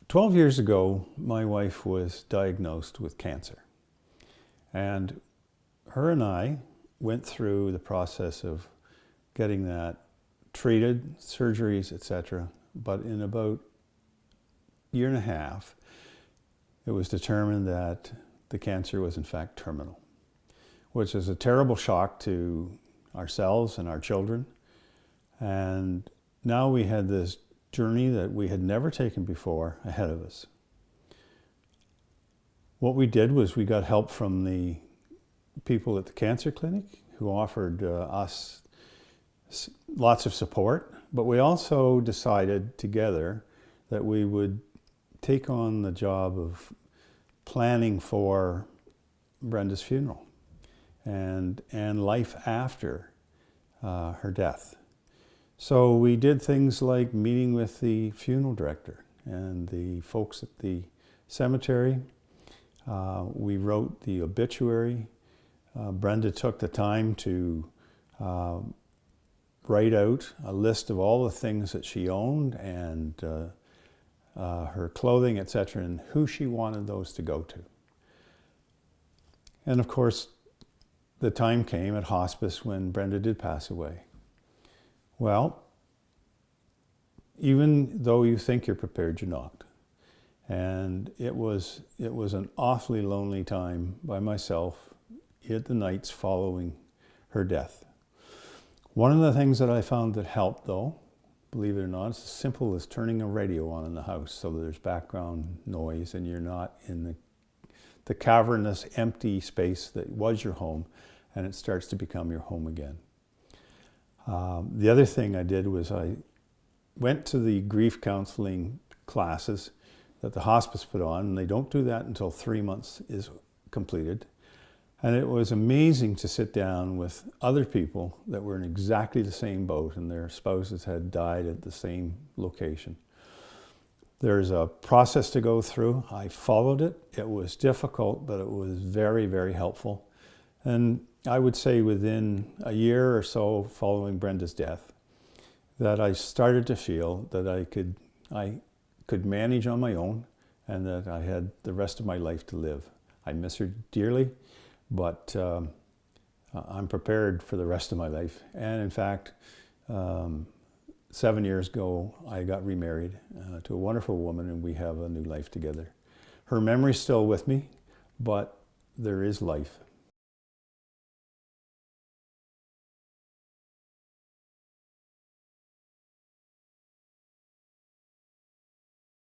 12 years ago, my wife was diagnosed with cancer. And her and I went through the process of getting that treated, surgeries, etc. But in about a year and a half, it was determined that the cancer was in fact terminal, which is a terrible shock to ourselves and our children. And now we had this journey that we had never taken before ahead of us. What we did was we got help from the people at the cancer clinic who offered us lots of support, but we also decided together that we would take on the job of planning for Brenda's funeral and life after her death. So we did things like meeting with the funeral director and the folks at the cemetery. We wrote the obituary. Brenda took the time to write out a list of all the things that she owned and her clothing, etc., and who she wanted those to go to. And of course, the time came at hospice when Brenda did pass away. Well, even though you think you're prepared, you're not. And it was an awfully lonely time by myself at the nights following her death. One of the things that I found that helped, though, believe it or not, is as simple as turning a radio on in the house so that there's background noise and you're not in the cavernous, empty space that was your home, and it starts to become your home again. The other thing I did was I went to the grief counseling classes that the hospice put on, and they don't do that until 3 months is completed. And it was amazing to sit down with other people that were in exactly the same boat and their spouses had died at the same location. There's a process to go through. I followed it. It was difficult, but it was very, very helpful. And I would say within a year or so following Brenda's death, that I started to feel that I could manage on my own and that I had the rest of my life to live. I miss her dearly, but I'm prepared for the rest of my life. And in fact, 7 years ago, I got remarried to a wonderful woman, and we have a new life together. Her memory's still with me, but there is life.